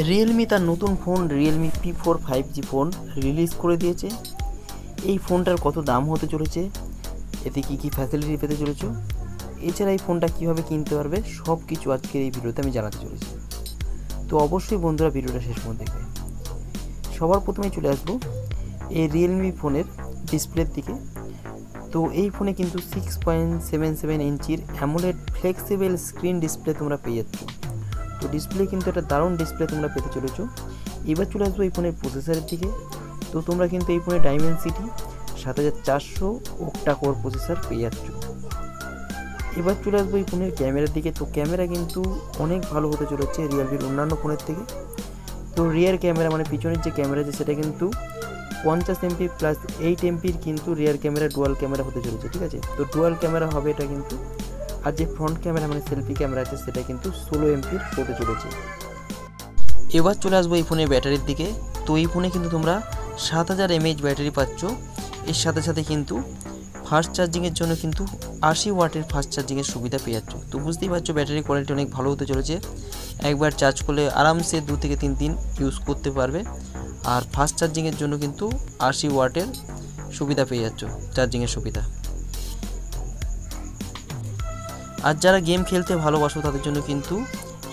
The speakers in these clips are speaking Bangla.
রিয়েলমি তার নতুন phone Realme P4 5G phone release করে দিয়েছে। এই ফোনটার কত দাম হতে চলেছে, এতে কী কী ফ্যাসিলিটি পেতে চলেছো, এছাড়া এই ফোনটা কীভাবে কিনতে পারবে, সব কিছু আজকের এই ভিডিওতে আমি জানাতে চলেছি। তো অবশ্যই বন্ধুরা ভিডিওটা শেষ পর্যন্ত দেখবে। সবার প্রথমেই চলে আসবো এই রিয়েলমি ফোনের ডিসপ্লের দিকে। তো এই ফোনে কিন্তু 6.77 ইঞ্চির অ্যামোলেড ফ্লেক্সিবল স্ক্রিন ডিসপ্লে তোমরা পেয়ে যাচ্ছ। তো ডিসপ্লে কিন্তু একটা দারুণ ডিসপ্লে তোমরা পেতে চলেছো। এবার চলে আসবো এই ফোনের প্রসেসরের দিকে। তো তোমরা কিন্তু এই ফোনে ডাইমেনসিটি 7400 ওক্টা কোর প্রসেসর পেয়ে যাচ্ছ। এবার চলে আসবো এই ফোনের ক্যামেরার দিকে। তো ক্যামেরা কিন্তু অনেক ভালো হতে চলেছে রিয়েলমির অন্যান্য ফোনের থেকে। তো রিয়ার ক্যামেরা মানে পিছনের যে ক্যামেরা আছে সেটা কিন্তু 50 MP প্লাস 8 MPর কিন্তু রিয়ার ক্যামেরা ডুয়াল ক্যামেরা হতে চলেছে, ঠিক আছে। তো ডুয়াল ক্যামেরা হবে এটা কিন্তু। আর যে ফ্রন্ট ক্যামেরা মানে সেলফি ক্যামেরা আছে সেটা কিন্তু 16 MPর হতে চলেছে। এবার চলে আসবো এই ফোনের ব্যাটারির দিকে। তো এই ফোনে কিন্তু তোমরা 7000 mAh ব্যাটারি পাচ্ছ। এর সাথে সাথে কিন্তু ফাস্ট চার্জিংয়ের জন্য কিন্তু 80 ওয়াটের ফাস্ট চার্জিংয়ের সুবিধা পেয়ে যাচ্ছ। তো বুঝতেই পারছো ব্যাটারি কোয়ালিটি অনেক ভালো হতে চলেছে। একবার চার্জ করলে আরামসে 2 থেকে 3 দিন ইউজ করতে পারবে। আর ফাস্ট চার্জিংয়ের জন্য কিন্তু 80 ওয়াটের সুবিধা পেয়ে যাচ্ছ, চার্জিংয়ের সুবিধা। আর যারা গেম খেলতে ভালোবাসো তাদের জন্য কিন্তু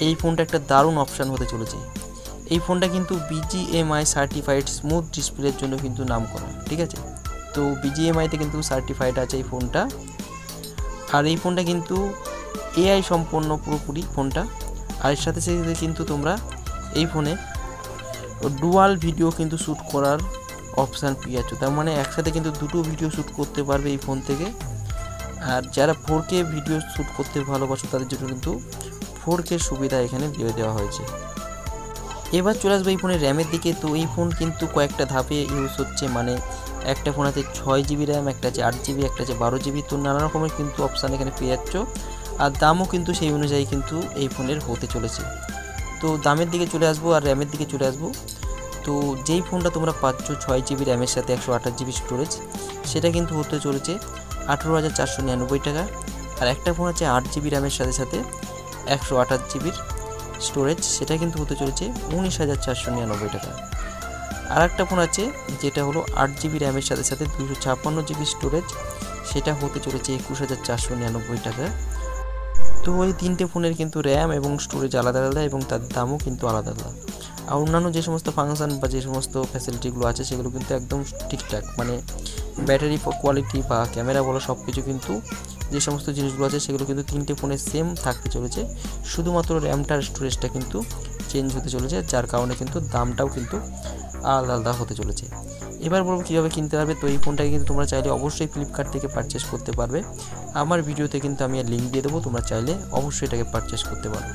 এই ফোনটা একটা দারুণ অপশান হতে চলেছে। এই ফোনটা কিন্তু BGMI সার্টিফাইড স্মুথ ডিসপ্লের জন্য কিন্তু নাম করা, ঠিক আছে। তো BGMIতে কিন্তু সার্টিফাইড আছে এই ফোনটা। আর এই ফোনটা কিন্তু AI সম্পন্ন পুরোপুরি ফোনটা। আর এর সাথে সাথে কিন্তু তোমরা এই ফোনে ডুয়াল ভিডিও কিন্তু শ্যুট করার অপশান পেয়ে যাচ্ছ। তার মানে একসাথে কিন্তু দুটো ভিডিও শ্যুট করতে পারবে এই ফোন থেকে। আর যারা 4K ভিডিও শ্যুট করতে ভালোবাসো তাদের জন্য কিন্তু 4K সুবিধা এখানে দিয়ে দেওয়া হয়েছে। এবার চলে আসবে এই ফোনের র্যামের দিকে। তো এই ফোন কিন্তু কয়েকটা ধাপে ইউজ হচ্ছে, মানে একটা ফোন আছে 6GB র্যাম, একটা আছে 8GB, একটা আছে 12GB। তো নানা রকমের কিন্তু অপশান এখানে পেয়ে যাচ্ছ। আর দামও কিন্তু সেই অনুযায়ী কিন্তু এই ফোনের হতে চলেছে। তো দামের দিকে চলে আসবো আর র্যামের দিকে চলে আসবো। তো যেই ফোনটা তোমরা পাচ্ছ 6GB র্যামের সাথে 128GB স্টোরেজ, সেটা কিন্তু হতে চলেছে 18,499 টাকা। আর একটা ফোন আছে 8GB র্যামের সাথে সাথে 128GB স্টোরেজ, সেটা কিন্তু হতে চলেছে 19,499 টাকা। আর একটা ফোন আছে যেটা হলো 8GB র্যামের সাথে সাথে 256GB স্টোরেজ, সেটা হতে চলেছে 21,499 টাকা। তো ওই তিনটে ফোনের কিন্তু র্যাম এবং স্টোরেজ আলাদা আলাদা এবং তার দামও কিন্তু আলাদা আলাদা। আর অন্যান্য যে সমস্ত ফাংশান বা যে সমস্ত ফ্যাসিলিটিগুলো আছে সেগুলো কিন্তু একদম ঠিকঠাক, মানে ব্যাটারি কোয়ালিটি বা ক্যামেরা বলো সব কিছু কিন্তু যে সমস্ত জিনিসগুলো আছে সেগুলো কিন্তু তিনটে ফোনে সেম থাকতে চলেছে। শুধুমাত্র র্যামটা আর স্টোরেজটা কিন্তু চেঞ্জ হতে চলেছে, যার কারণে কিন্তু দামটাও কিন্তু আলাদা আলাদা হতে চলেছে। এবার বলবো কীভাবে কিনতে পারবে। তো এই ফোনটাকে কিন্তু তোমরা চাইলে অবশ্যই ফ্লিপকার্ট থেকে পারচেস করতে পারবে। আমার ভিডিওতে কিন্তু আমি লিঙ্ক দিয়ে দেবো, তোমরা চাইলে অবশ্যই এটাকে পারচেস করতে পারো।